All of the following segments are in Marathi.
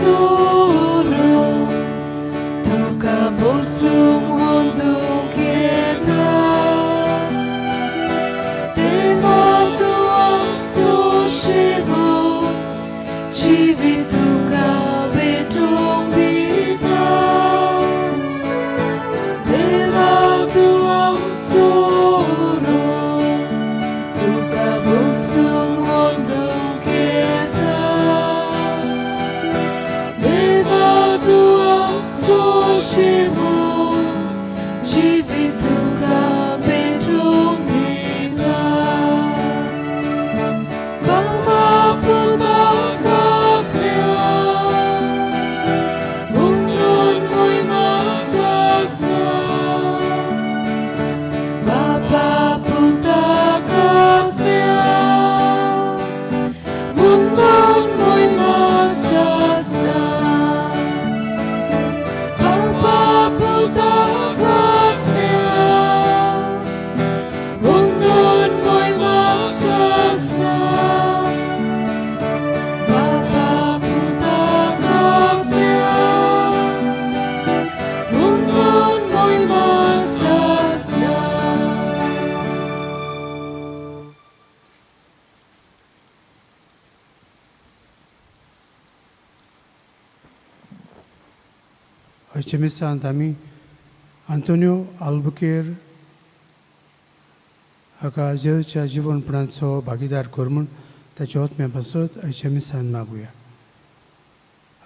소로 두가 보승 혼두게다 대마도 암소시부 지비두가 외통디다 대마도 암소로 두가 보승 혼두게다 대마도 암소시부 지비두가 외통디다 바바보다 Ojciec Antami Antonio Albuquerque हाका जेवच्या जीवनपणाचो भागीदार कर म्हूण ताचे ओतम्या पासत ojciec मागुया.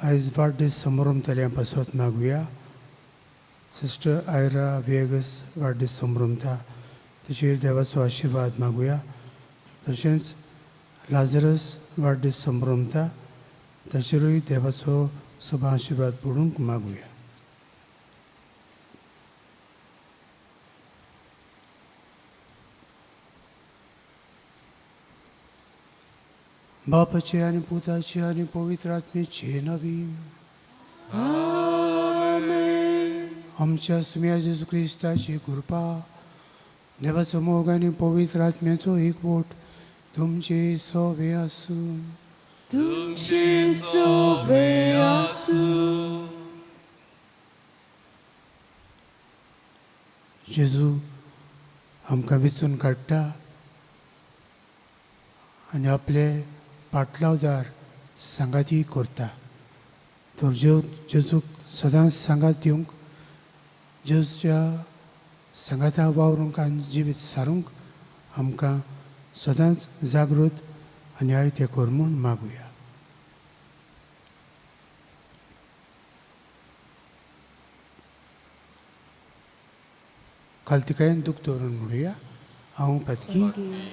आयज वाडदीस समारंभ जाल्या पासत मागुया. सिस्टर आयरा वेगस वाडदीस समारंभता ताचेर देवाचो आशिर्वाद मागुया. तशेंच लाजरस वाडदीस समारंभता ताचेरूय देवाचो सभा आशिर्वाद पडूंक मागुया. बापाचे आणि पुताचे आणि पवित्र आत्म्याचे नवी आमच्या सुम्या जेजू ख्रिस्ताची कृपा देवाचो मोग आणि पवित्र आत्म्याचो एकवट तुमचे सोबे आसूं. तुमचे सोबे आसूं. जेजू आमकां वेचून काडटा आनी आपले पाटलावदार सांगाती करता. तर जेजूक सदांच सांगात दिवंक जेजूच्या सांगाता वावरूंक आनी जिवीत सारूंक आमकां सदांच जागृत आनी आयते कर म्हूण मागुया. खालतिकायेन दूख दवरून म्हणुया. हांव पत्की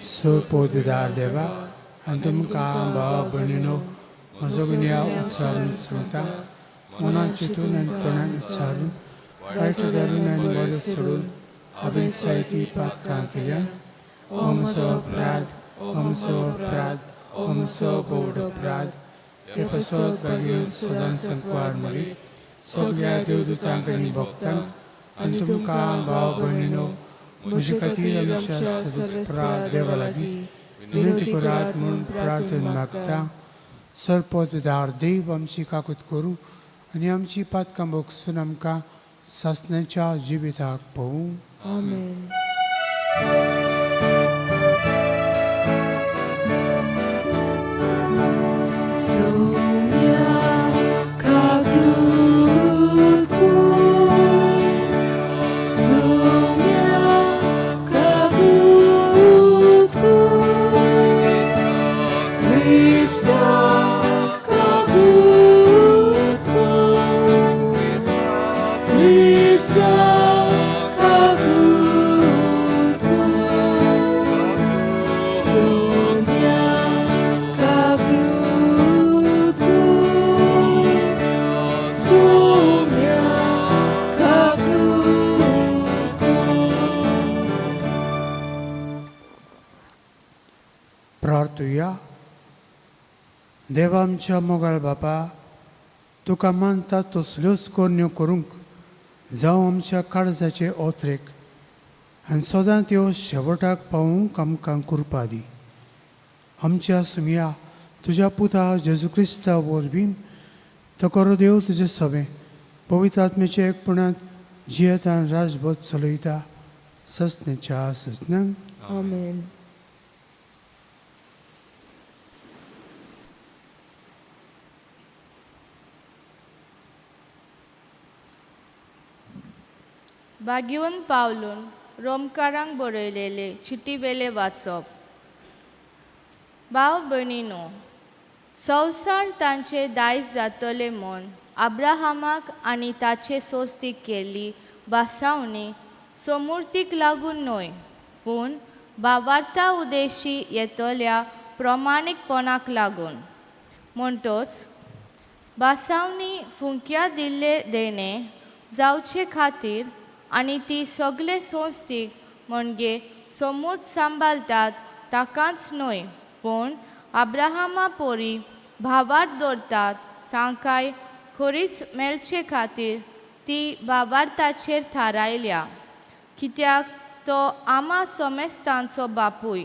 सोपोददार देवा आनी तुमकां भाव भयणीनो म्हजो गुन्यांव उच्चारून सांगता. मनांत चिंतून आनी तोंडान उच्चारून वायट धरून आनी बरें सोडून हांवें जायतीं पातकां केल्यां. हो म्हजो अपराध, हो म्हजो अपराध, हो म्हजो बोड अपराध. हे पासत भागेन सदांच संकवार मरी सगळ्या देवदूतांक आनी भक्तांक आनी तुमकां भाव भयणीनो म्हजे खातीर आमच्या सदस्पराध देवा लागीं विनंती करात म्हूण प्रार्थन मागता. सरपोतदार देव आमची काकूत करूं आनी आमची पातकां भोगसून आमकां सासण्याच्या जिविताक पळोवं. आमेन. प्रार्थुया. देवा आमच्या मोगाळ बापा, तुका मानता तसल्योच कोन्यो करूंक जावं आमच्या काळजाचे ओत्रेक आनी सदां त्यो शेवटाक पावूंक आमकां कृपा दी. आमच्या सुमया तुज्या पुता जेजू क्रिस्ता वरवीं तो करो देव तुजे सवे पवित्र आत्म्याच्या एकपणात जियेता आनी राजभोग चलयता ससनेच्या ससन्यांक Amen. भाग्यवन पावलून रोमकारांक बरयलेले चिटीवेले वाचप. भाव भयणीनो, संवसार तांचे दायज जातले म्हूण अब्राहमाक आनी ताचे सोस्तीक केल्ली बासावणी समृद्धीक लागून न्हय, पूण भावार्था उद्देशी येतल्या प्रमाणीकपणाक लागून. म्हणटच बासावणी फुंक्या दिल्ले देणे जावचे खातीर आनी ती सगळे संस्थीक म्हणजे समूट सांबाळटात ताकाच न्हय, पूण अब्राहमा पोरी भावार्थ दवरतात तांकांय खरीच मेळचे खातीर ती भावार्थाचेर थारायल्या, कित्याक तो आमा समेस्तांचो बापूय.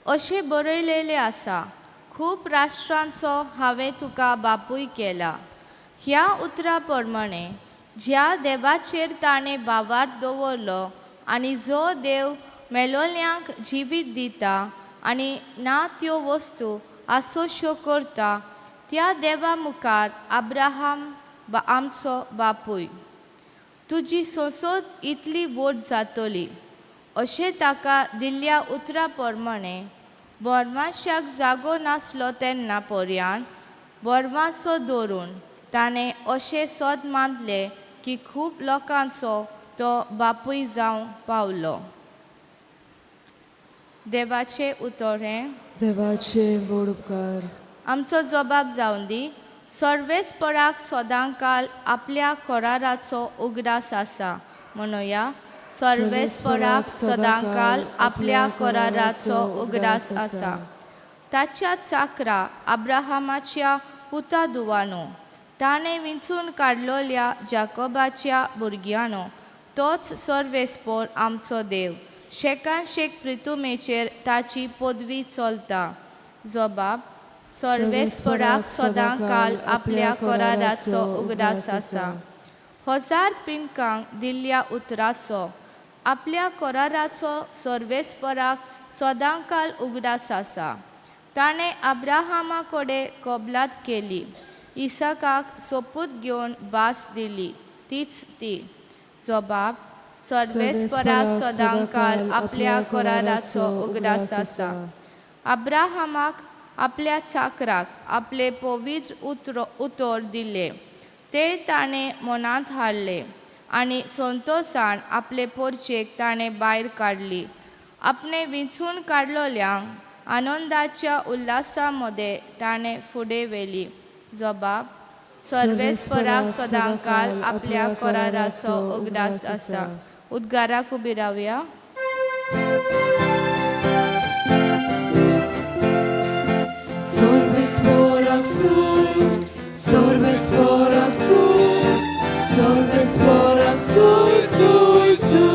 अशें बरयलेलें आसा, खूब राष्ट्रांचो हांवें तुका बापूय केला. ह्या उतरा प्रमाणे ज्या देवाचेर ताणें भावार्थ दवरलो आनी जो देव मेलोल्यांक जिवीत दिता आनी ना त्यो वस्तू आसोश्यो करता, त्या देवा मुखार अब्राहम आमचो बापूय. तुजी सोसोद इतली व्हड जातली अशें ताका दिल्ल्या उतरा प्रमाणे बोरमाश्याक जागो नासलो तेन्ना पर्यान बोरमासो दवरून ताणें अशें सोद मानलें की खूब लोकांचो तो बापूय जावं पावलो. देवाचे उतोरें. देवाचे व्हड उपकार. आमचो जबाब जावन दी. सर्वेस्पराक सदांकाल आपल्या कराराचो उगडास आसा. म्हणुया, सर्वेस्पराक सदांकाल आपल्या कराराचो उगडास आसा. ताच्या चाकरा अब्राहमाच्या पुता दुवानो, ताणें विंचून काडलोल्या जाकोबाच्या भुरग्यानो, तोच सर्वेस्पर आमचो देव. शेकांशेक प्रितुमेचेर ताची पदवी चलता. जबाब. सर्वेस्पराक सदांकाल आपल्या कराराचो उगडास आसा. 1000 पिंकांक दिल्ल्या उतराचो आपल्या कराराचो सर्वेस्पराक सदांकाल उगडास आसा. ताणें अब्राहमा कडेन कबलात केली, इसाकाक सोपूत घेवन भास दिली, तीच ती. जबाब. सर्वेस्पराक सदांकाल आपल्या कराराचो उगडास आसा. अब्राहमाक आपल्या चाकराक आपले पवित्र उतर दिले, ते ताणें मनांत हाडले आनी संतोशान आपले पोरचेक ताणें भायर काडली. आपणे विंचून काडलोल्यांक आनंदाच्या उल्हासा मदें ताणें फुडें व्हेली. जबाब. सर्वेस्पराक सदांकाल आपल्या कराराचो उगडास आसा. उद्गाराक उबी रावया. सर्वेस्पराक सूय, सर्वेस्पराक सूय, सर्वेस्पराक सूय, सूय, सूय.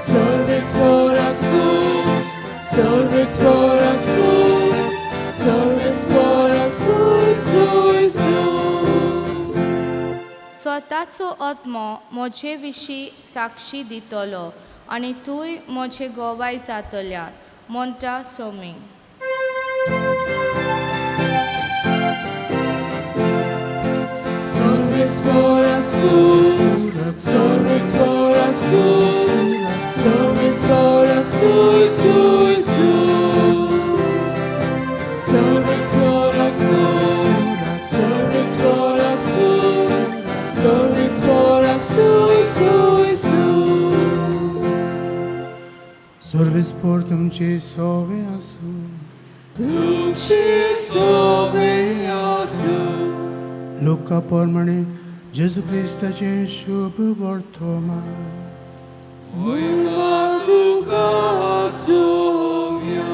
सर्वेस्पराक सूय, सर्वेस्पराक सूय, सर्वेस्पराक सूय, सूय, सूय. स्वताचो आत्मो म्हजे विशीं साक्षी दितलो आनी तूंय म्हजे गोवाय जातल्या, म्हणटा सोमी. सर्वेस्पराक सूय, सर्वेस्पराक सूय, सर्वेस्पराक सूय, सूय, सूय. सर्वेस्पराक सूय, सर्वेस्पराक सूय, सर्वेस्पराक सूय, सूय, सूय. सर्वेस्पर तुमचे सोवे आसूं. तुमचे सोवे आसूं. लोका प्रमाणे जेजू क्रिस्ताचे शुभ वर्तमान. महिमा तुका आसूंया.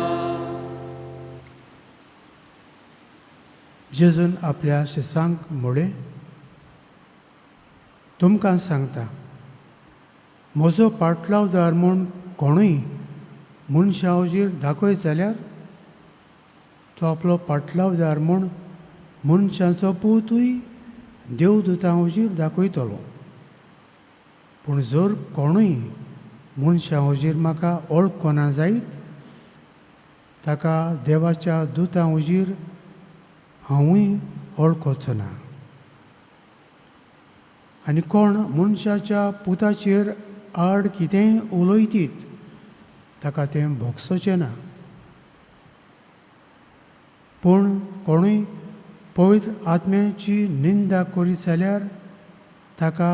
जेजून आपल्या शिसांक मुळे तुमकां सांगता, म्हजो पाटलावदार म्हूण कोणूय मनशा हुजीर दाखयत जाल्यार तो आपलो पाटलावदार म्हूण मनशाचो पूतूय देवदूतां हुजीर दाखयतलो. पूण जर कोणूय मनशा हुजीर म्हाका वळखना जायत, ताका देवाच्या दुतां हुजीर हांवूय वळखोचो ना. आनी कोण मनशाच्या पुताचेर आड कितेंय उलयतीत, ताका तें भोगसोचें ना. पूण कोणूय पवित्र आत्म्याची निंदा करीत जाल्यार ताका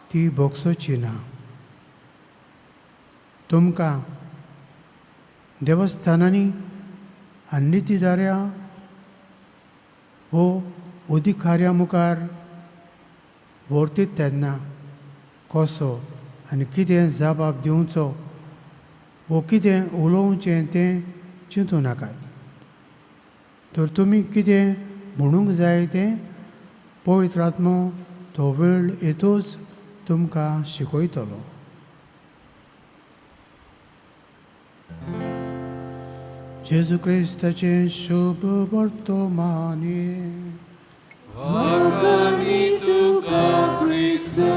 ती भोगसोची ना. तुमकां देवस्थानांनी आनी नितीदाऱ्यां वो अधिकाऱ्यां मुखार व्हरतीत तेन्ना कसो आनी कितें जबाब दिवचो वो कितें उलोवचें तें चिंतूं नाकात. तर तुमी कितें म्हणूंक जाय तें पवित्र आत्मो तो वेळ येतूच तुमकां शिकयतलो. जेजू क्रिस्ताचें शुभ वर्तमाने. Konkani tuka Krista.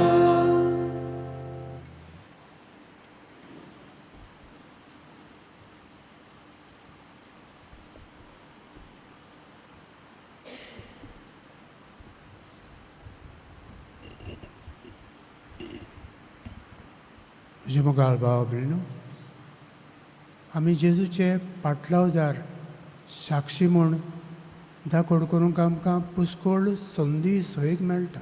म्हजे मोगाळ भाव भयणो, आमी जेजूचे पाटलावदार साक्षी म्हूण दाखोड करूंक आमकां पुष्कळ संदी सोयीक मेळटा.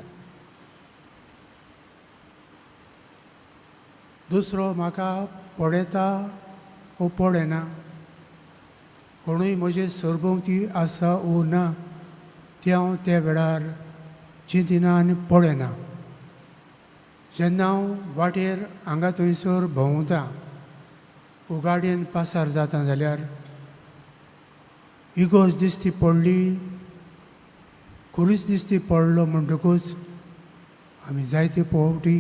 दुसरो म्हाका पडयता वो पडना, कोणूय म्हजे सरभोंवती आसा वो ना तें हांव त्या वेळार चिंतिना आनी पडना. जेन्ना हांव वाटेर हांगा थंयसर भोंवता वो गाडयेन पासार जाता जाल्यार इगोज दिश्टी पडली, खुरीच दिश्टी पडलो म्हणटकूच आमी जायते फावटी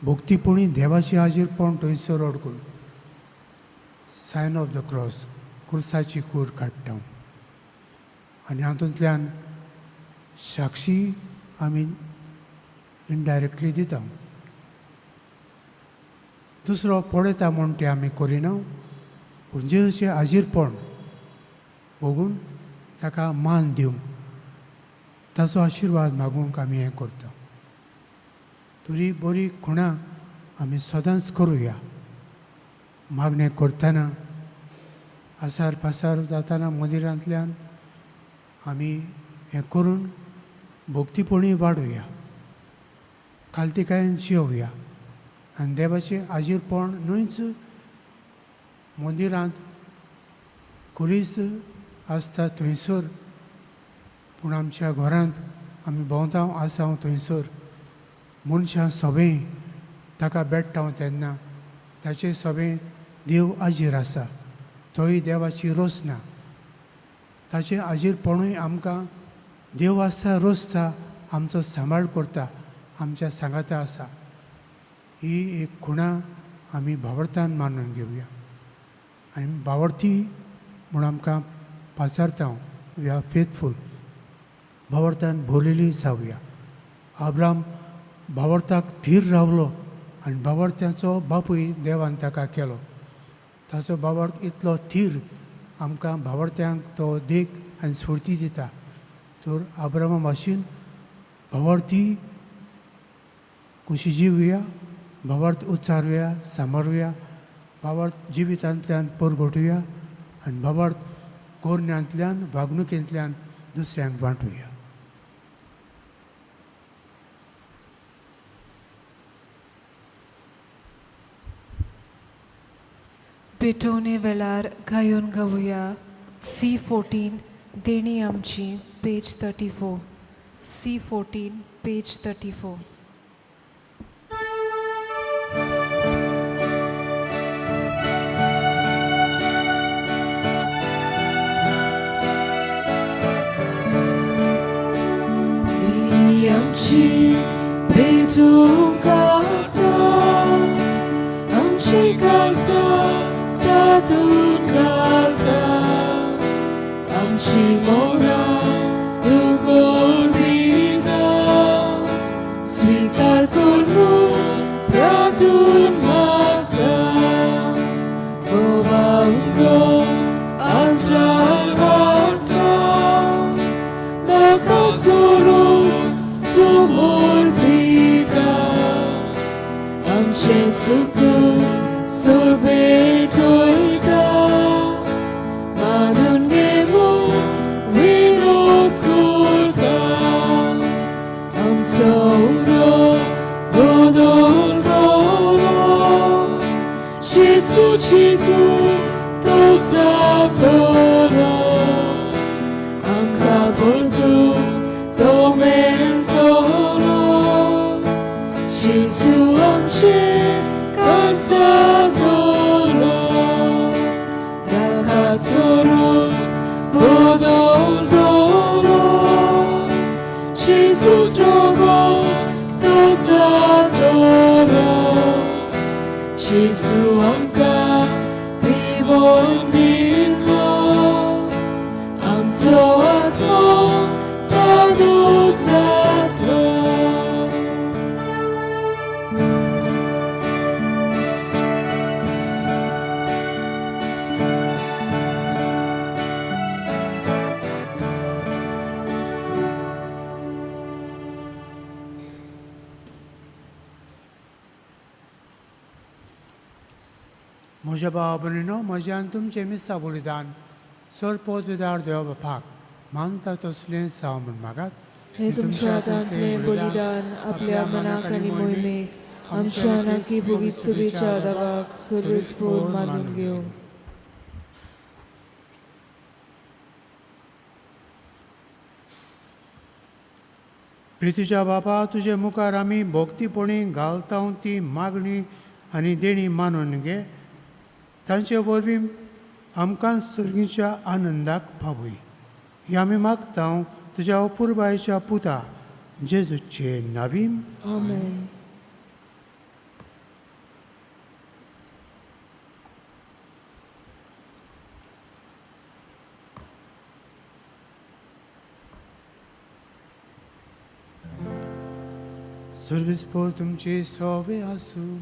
भोगतीपणी देवाची हाजीरपण थंयसर अडकून सायन ऑफ द क्रॉस, क्रुसाची कूर काडटा आनी हातूंतल्यान साक्षी आमी इनडायरेक्टली दिता. दुसरो पडयता म्हूण तें आमी करिना, पूण जेजूचें हाजीरपण बघून ताका मान दिवंक, ताचो आशिर्वाद मागूंक आमी हें करता. तरी बरी खुणां आमी सदांच करुया. मागणें करतना, आसार पासार जातना मंदिरांतल्यान आमी हें करून भोगतीपणी वाडुया, खालतिकायेन जियोवया आनी देवाचें हाजीरपण न्हूच मंदिरांत खुरीच आसता थंयसर, पूण आमच्या घरांत आमी भोंवता आसा थंयसर मनशां सगळीं ताका भेट्टा तेन्ना ताचे सगळें देव हाजीर आसा. तोय देवाची रोसना, ताचें हाजीरपणूय आमकां देव आसा रोसता, आमचो सांबाळ करता, आमच्या सांगाता आसा. ही एक खुणां आमी भावार्थान मानून घेवया आनी भावार्थी म्हूण आमकां पाचारता वी आर फेथफूल. भावार्थान भोलिली जावया. अब्राम भावार्थाक थीर रावलो आनी भावार्थ्याचो बापूय देवान ताका केलो. ताचो भावार्थ इतलो थीर आमकां भावार्थ्यांक तो देख आनी स्फूर्ती दिता. तर अब्रामा भाशेन भावार्थी कुशी जिवया, भावार्थ उच्चारुया, सांबाळुया, भावार्थ जिवितांतल्यान परगटुया आनी भावार्थ कोरण्यांतल्यान वागणुकेंतल्यान दुसऱ्यांक वांटुया. पेटोवणे वेळार गायन गावुया C14 देणी आमची पेज 34. C14 page 34. आमची भेटून काढता, आमची काळजां तातूंत घालता, आमची मोरां 둘마다 고마운 건 안전하다 나가 서로 숨을 비다 암체수고 솔베토이다 많은 괴물 위로 굴다 암서울로 모든 걸어 실수치고 또 사도록 안가볼도 또 멘토록 실수 없이 감사도록 나가서로 보도록 실수스러워 또 사도록 실수 없가 비보이니고 암소하고 나도 사도 Moja babanino, mojantum cemis sabulidan, sorpod vidar deo bapak, manta toslen saumun magat, हे तुमच्या दांतले बलिदान आपल्या मनाक आनी मोहिमेक आमच्या नाकी भोगीत सुबेच्या दावाक सर्वेस्पोर मानून घेवं प्रितीच्या बापा तुझे मुखार आमी भोगतीपणी घालता ती मागणी आनी देणी मानून घे तांचे वरवीं आमकां सर्गीच्या आनंदाक पावय ही आमी मागता तुज्या अपुरबायेच्या पुता जेजूचे नांवीं आमेन सर्वेस्पोर तुमचे सोवे आसूं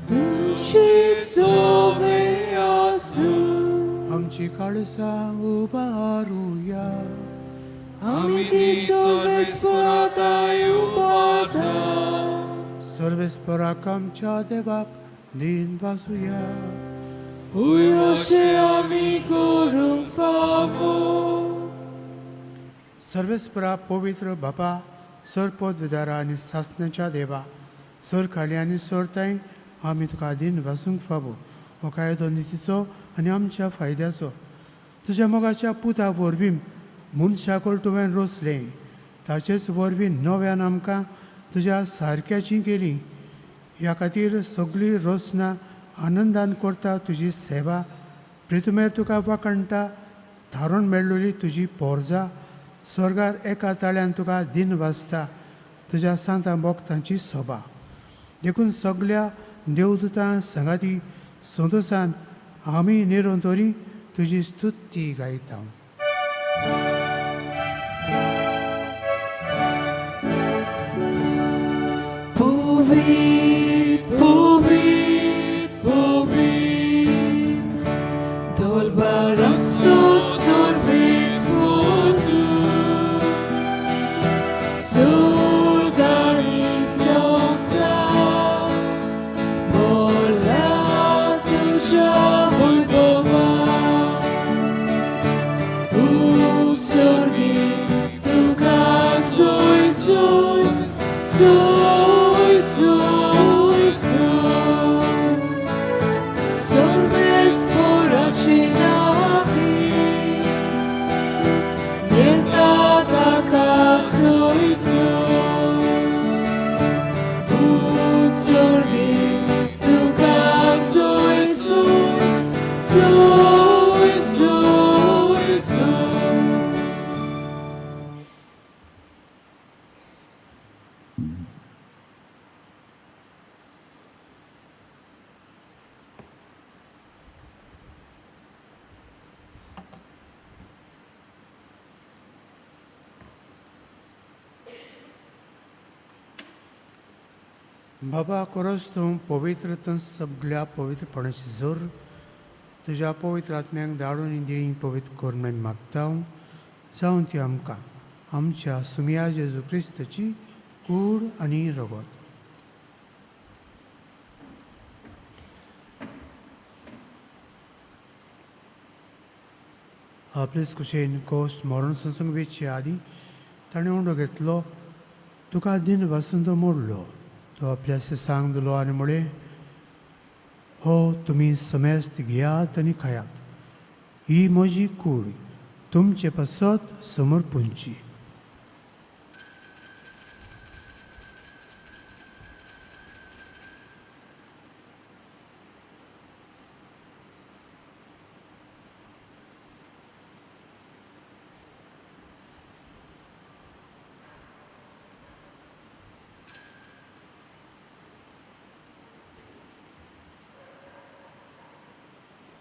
तुमची सोवे आसूं आमची काळसां उबारुया आमी ती सर्वेस्पोराताय उबारता सर्वेस्पोराक आमच्या देवाक दिन वासुया हुंय अशें आमी करूंक फावो सर्वेस्परा पवित्र बापा सरपद विदारा आनी सासण्याच्या देवा सर खाली आनी सरताय आमी तुका दिन वासूंक फावो हो कायदो नितीचो आनी आमच्या फायद्याचो तुज्या मोगाच्या पुता वरवीं मनशाकोल तुवें रोसलें ताचेच वरवीं नव्यान आमकां तुज्या सारक्याची केली ह्या खातीर सगळीं रोसना आनंदान करता तुजी सेवा प्रितुमेर तुका वाकणटा थारोन मेळ्ळोली तुजी पोरजा स्वर्गार एका ताळ्यान तुका दिन वाजता तुज्या सांता भोगतांची सोबा देखून सगळ्या देवदूतां संगाती संतोसान आमी निरंतरी तुजी स्तुती गायता Povit, povit, povit Dol barazzo sorbes vodu Sorgani sonsa Mola tuja bulgova Sorgi tuka soy soy Soy, soy, soy Sorbes por acinavi Yenta taka soy, soy Sorgi tuka soy, soy Soy, soy, soy बाबा खरोच तूं पवित्र तन सगळ्या पवित्रपणाची जोर तुज्या पवित्र आत्म्याक धाडून दिणी पवित्र करून आमी मागता जावं ती आमकां आमच्या सुमया जेजू क्रिस्ताची कूड आनी रगत. आपलेच कुशेन कोश्ट मरण संसंग वेचचे आदी ताणें उंडो घेतलो, तुका दिन वासून तो मोडलो, तो आपल्या सांग दिलो आनी म्हळें, हो तुमी समेस्त घेयात आनी खायात, ही म्हजी कूड तुमचे पासत समर्पूंची.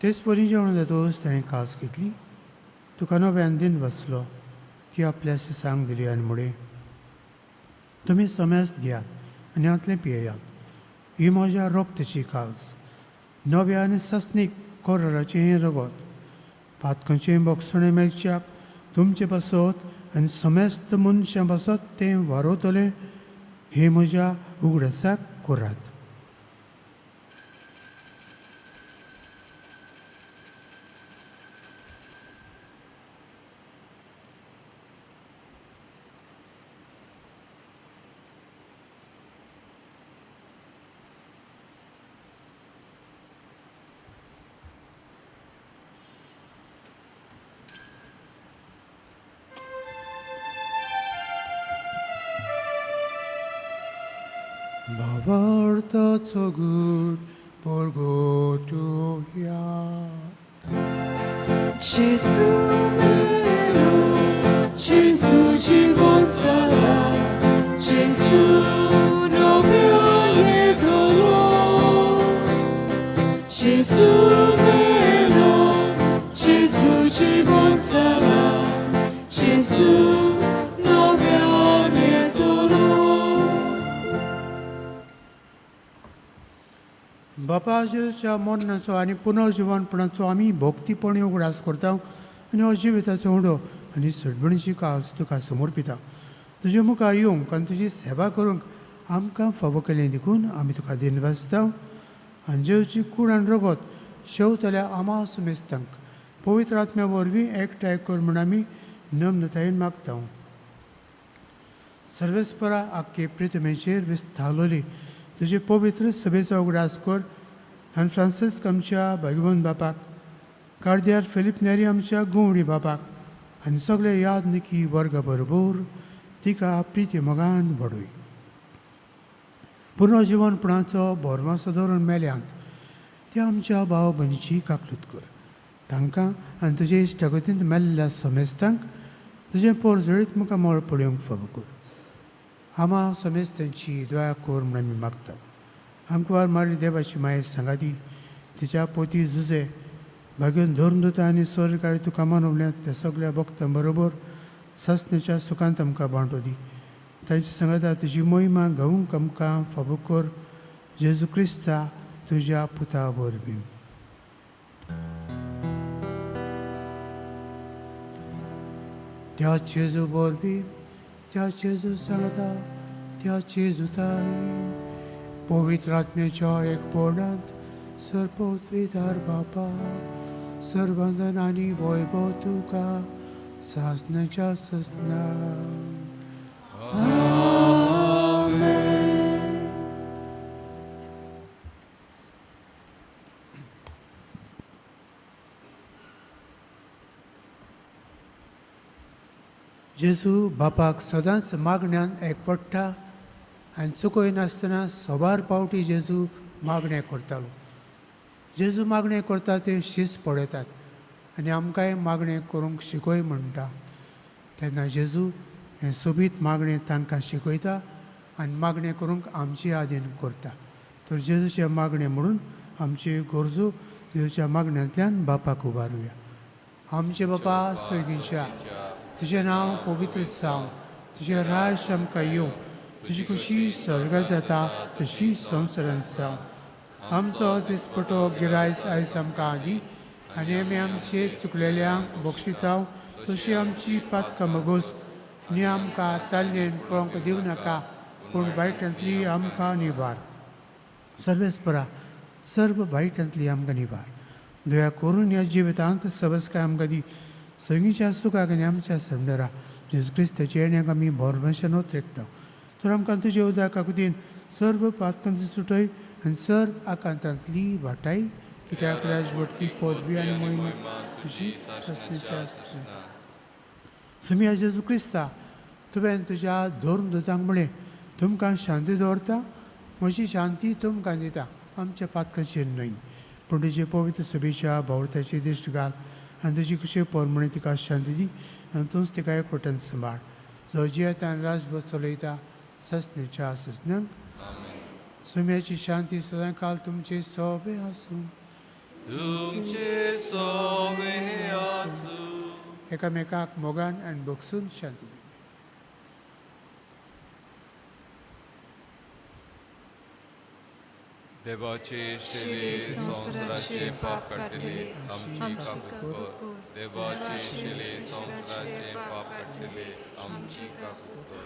तेच परी जेवण जातोच ताणें कास घेतली, तुका नव्यान दिन बसलो, ती आपल्या सांग दिली आनी म्हळें, तुमी समेस्त घेयात आनी हातलें पियेयात, ही म्हज्या रोगताची कास, नव्या आनी सस्नीक कोराराचें हें रगत, पातकांचें बोगसणें मेलच्याक तुमचे पासत आनी समेस्त मनशां पासत तें वारोतलें, हे म्हज्या उगडासाक करात. Bavartaco good porgotuia. Gesù mio, Gesù জীবনছাড়া, Gesù নবীনে দলো, Gesù mio, Gesù জীবনছাড়া, Gesù নবীনে দলো. बापा जेजूच्या मरणाचो आनी पुनर्जिवनपणाचो आमी भोक्तीपणी उगडास करता आनी अजिविताचो उडो आनी सडबणीची कास तुका समर्पिता. तुजे मुखार येवंक आनी तुजी सेवा करूंक आमकां फावो केलें देखून आमी तुका दिनवासता आनी जेजूची कूड आनी रगत शेवतल्या आमा समेस्तांक पवित्र आत्म्या वरवीं एकठांय कर म्हूण आमी नम्रतायेन मागता. सर्वेस्परा आख्खे प्रितमेचेर विस्तारलोली तुजे पवित्र सभेचो उगडास कर आनी फ्रांसिस्क आमच्या भगवन बापाक, कार्दियाल फिलीप नेरी आमच्या गोवडी बापाक आनी सगळे यादनिकी वर्गा बरोबर तिका प्रिती मोगान वडय. पुनर्जिवनपणाचो बोरमासो धरून मेल्यांत त्या आमच्या भाव भयणीची काकलूत कर. तांकां आनी तुजे इश्टागतींत मेल्ल्या समेस्तांक तुजें पोरजळीत मुखार मोळ पळोवंक फावो कर. आमा समेस्तांची दया कर म्हूण आमी मागता. आमकां वार मारी देवाची माये सांगाती तिच्या पोती झुजे भाग्योन धरून दोता आनी स्वर्गारी तुका मानवल्यात त्या सगळ्या भक्तां बरोबर ससण्याच्या सुखांत आमकां बांटो दी. तांची सांगाता तुजी मोहिमा गावूंक आमकां फावो कर. जेजू क्रिस्ता तुज्या पुता वरवीं. त्या जेजू वरवीं, त्या जेजू सांगता, त्या जेजूताय पवित्र आत्म्याच्या एकपणांत सर्पोद्विदार बापा सर्वंदन आनी वैभव तुका सासण्याच्या ससना. जेजू बापाक सदांच मागण्यांत एकवट्टा आनी चुकोय नासतना सोबार पावटी जेजू मागणें करतालो. जेजू मागणें करता ते शीस पळयतात आनी आमकांय मागणें करूंक शिकय म्हणटा. तेन्ना जेजू हें सोबीत मागणें तांकां शिकयता आनी मागणें करूंक आमची आदेन करता. तर जेजूचे मागणें म्हणून आमची गरजो जेजूच्या मागण्यांतल्यान बापाक उबारुया. आमचे बापा सगळींच्या तुजें नांव पवित्र जावं, तुजें राज आमकां येवं, तुजी खुशी स्वर्गात जाता तशी संवसारांत जावं. आमचो दिसपटो गिरायस आयज आमकां दी आनी आमी आमचे चुकलेल्यांक बक्षितांव तशी आमची पातकां मागोस आनी आमकां ताल्लेन पळोवंक दिवं नाका पूण वायटांतली आमकां निवार. सर्वेस्परा सर्व वायटांतली आमकां निवार. दया करून ह्या जिवितांत सबस्काय आमकां दी. सगळींच्या सुखाक आनी आमच्या संडरा जेजू क्रिस्ताच्या येण्याक आमी भरवशान रेखता. तर आमकां तुजे उदक काकुतीन सर्व पातकांची सुटय आनी सर्व आकांतांतली वाटाय कित्याक राजवटकी पदवी आनी मोहीम तुजी सस्तीच्या सुम्या जेजू क्रिस्ता तुवें तुज्या धर्मदूतांक म्हळें तुमकां शांती दवरता म्हजी शांती तुमकां दिता. आमच्या पातकांचेर न्हय पूण तुजे पवित्र सभेच्या भोंवताचेर दिश्ट घाल आनी तुजी कुशे पोरमणे तिका शांती दी आनी तूंच तिका एकवटान सांबाळ जो जियेता आनी राजभर चलयता सस्तीच्या सुस्न्यांक. सुम्याची शांती सदां काल तुमचे सोबे आसूं. एकामेकाक मोगान आनी बोगसून शांती दी. देवाचे शिले संवसाराचे पाप काढले आमची काकूत. देवाचे शिले संवसाराचे पाप काढले आमची काकूत.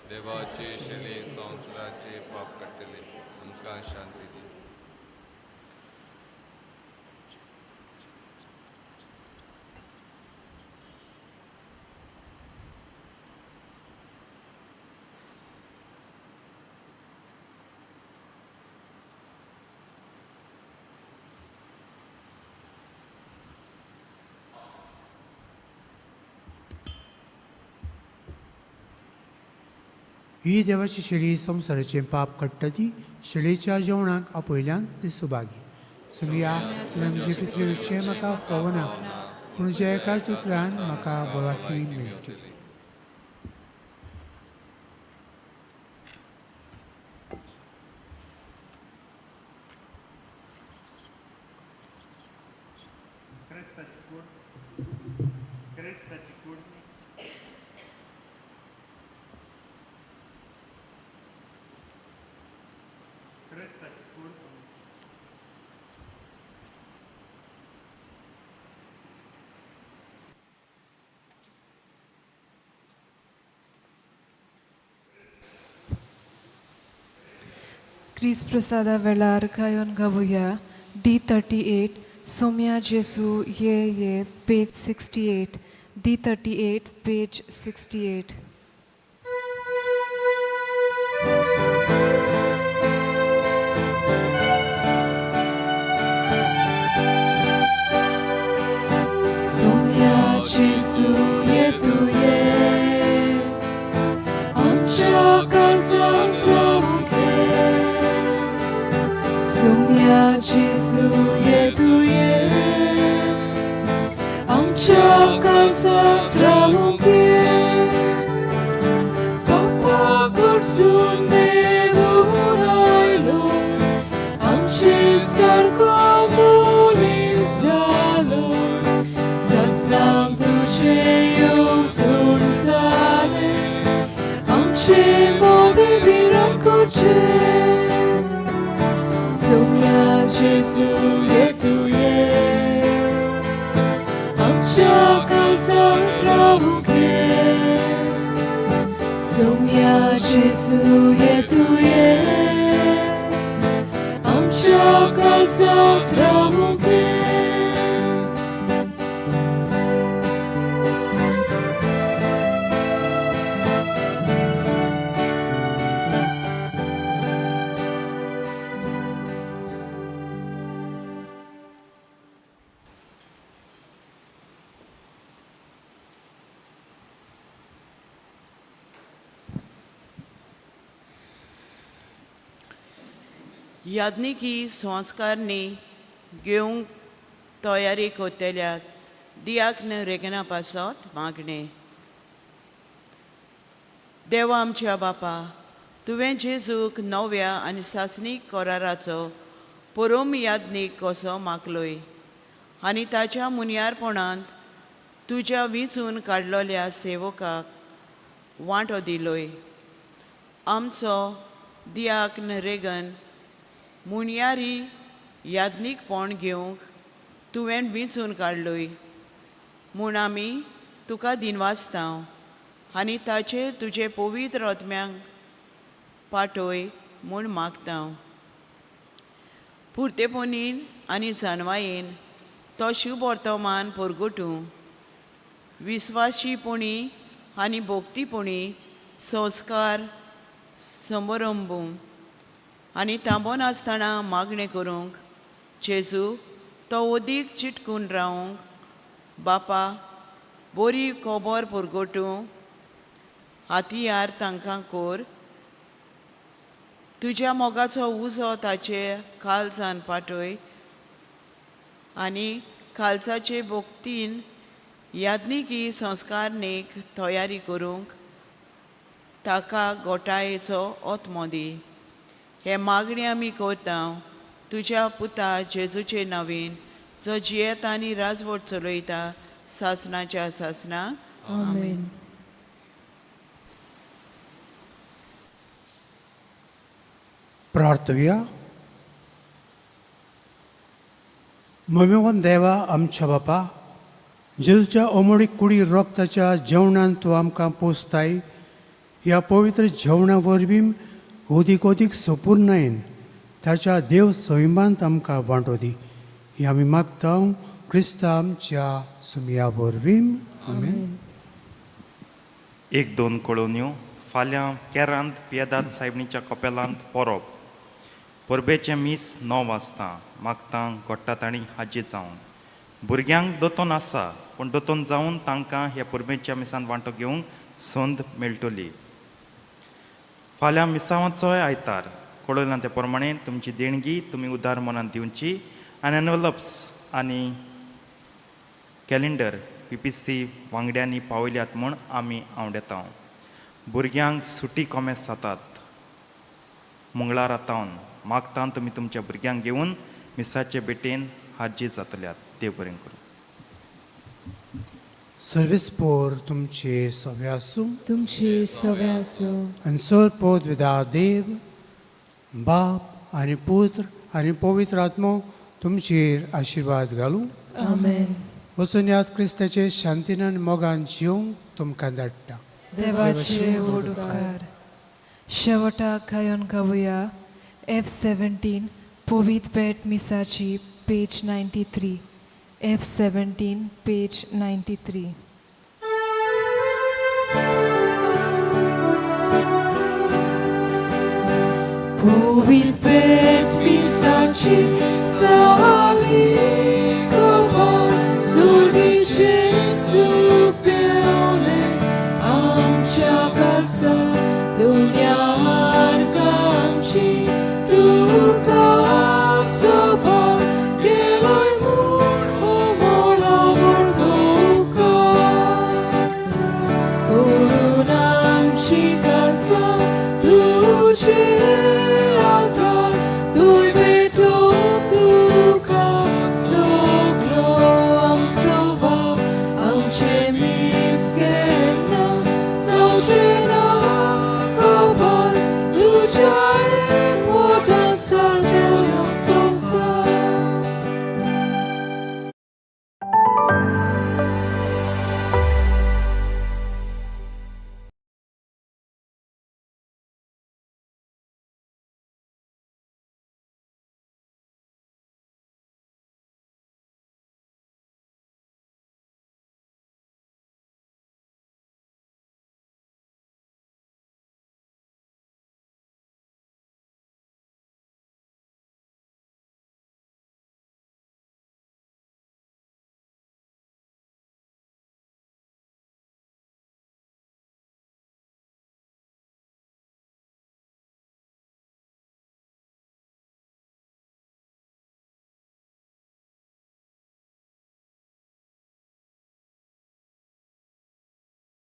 देवाचे शिले संवसाराचे पाप काढले आमकां शांती दी. ही देवाची शेळी संवसाराचें पाप काडटा ती शेळयेच्या जेवणाक आपयल्यान ती सुभागी. सुमिया तुवें तुजे पितृविचे म्हाका पवना पूण तुज्या एकाच उतरान म्हाका भलायकी मेळटली. क्रिस प्रसादा वेळार गायन गावुया D38 सोम्या जेसू ये पेज 68. D38 page 68. सोम्या जेसू ये तू ये आमच्या काळजांत रावून घे. सोम्या जेसू ये तू ये आमच्या काळजांत रावून घे. पापाक कडसून देवून आयलो आमचे सारको मनीस जालो. सासणांक तुजे येवसून जाले आमचे मोदे विराम करचे. सोम्या जेसू ये तू ये आमच्या काळजांत रावून घे. सोम्या जेसू ये तू ये आमच्या काळजांत रावून घे. याज्ञिकी संस्कारनी घेवंक तयारी कोत्तेल्याक दियाक्न रेगना पासत मागणे. देवा आमच्या बापा तुवें जेजूक नव्या आनी सासणीक कोराराचो परम याज्ञीक कसो मागलोय आनी ताच्या मुनियारपणांत तुज्या विचून काडलोल्या सेवकाक वांटो दिलोय. आमचो दियाक रेगन मुणयारी याज्ञीकपण घेवंक तुवें विंचून काडलोय म्हूण आमी तुका दिनवासतांव आनी ताचे तुजे पवित्र आत्म्यांक पाठय म्हूण मागतांव. पुर्तेपणीन आनी जाणवायेन तो शुभ वर्तमान परगटूं विस्वाशीपणी आनी भोक्तीपणी संस्कार समारंभू आनी थांबोन आसतना मागणें करूंक जेजू तो ओदीक चिटकून रावंक बापा बरी खबर परगटूं हातियार तांकां कोर तुज्या मोगाचो उजो ताचे काळजान पाठय आनी काळजाचे भोक्तीन याज्ञिकी संस्कारनेक तयारी करूंक ताका गोठायेचो ओत्मो दी. हे मागणी आमी करता तुज्या पुता जेजूचे नवीन जो जियेत आनी राजवट चलयता सासणाच्या सासना. आमेन. प्रार्थुया. ममेवन देवा आमच्या बापा जेजूच्या अमोडीक कुडी रोगताच्या जेवणान तूं आमकां पोसताय ह्या पवित्र जेवणा वरवीं ओदीक ओदीक संपूर्णयेन ताच्या देव सैमांत आमकां वांटो दी ही आमी मागता क्रिस्ता आमच्या सुमया वरवीं. आमेन. 1-2 कळोवण्यो फाल्यां केरांत पियेदाद सायबणीच्या कपेलांत परब परबेचें मीस 9 वाजता मागता गोडटात आनी हाजी जावन भुरग्यांक दोतोन आसा पूण दोतोन जावन तांकां ह्या परबेच्या मिसान वांटो घेवंक संद मेळटली. फाल्यां मिसावाचोय आयतार कळयलां ते प्रमाणे तुमची देणगी तुमी उदार मनान दिवची आनी एनवलप्स आनी कॅलेंडर PPC वांगड्यांनी पावयल्यात म्हूण आमी आवडेता. भुरग्यांक सुटी कॉमेस जातात मंगळार आतावन मागता तुमी तुमच्या भुरग्यांक घेवन मिसाचे बेटेन हाजी जातल्यात. देव बरें करूं. सर्वेस्पोर तुमचे सवे आसूं. तुमची सवे आसूं. आनी सोलपोद विदा देव बाप आनी पुत्र आनी पवित्र आत्मो तुमचेर आशिर्वाद घालूं. आमेन. वचून याद क्रिस्ताचे शांतीन आनी मोगान जिवंक तुमकां धाडटा. देवाचे व्हड उपकार. शेवटाक खायोन खावया F17 पवित्र भेट मिसाची page 93. F17 page 93. Puvit bet misaci saligao sulgice supeole amcia calza dunyar gamci tu kasoba geloi mun omola vortoka kurunam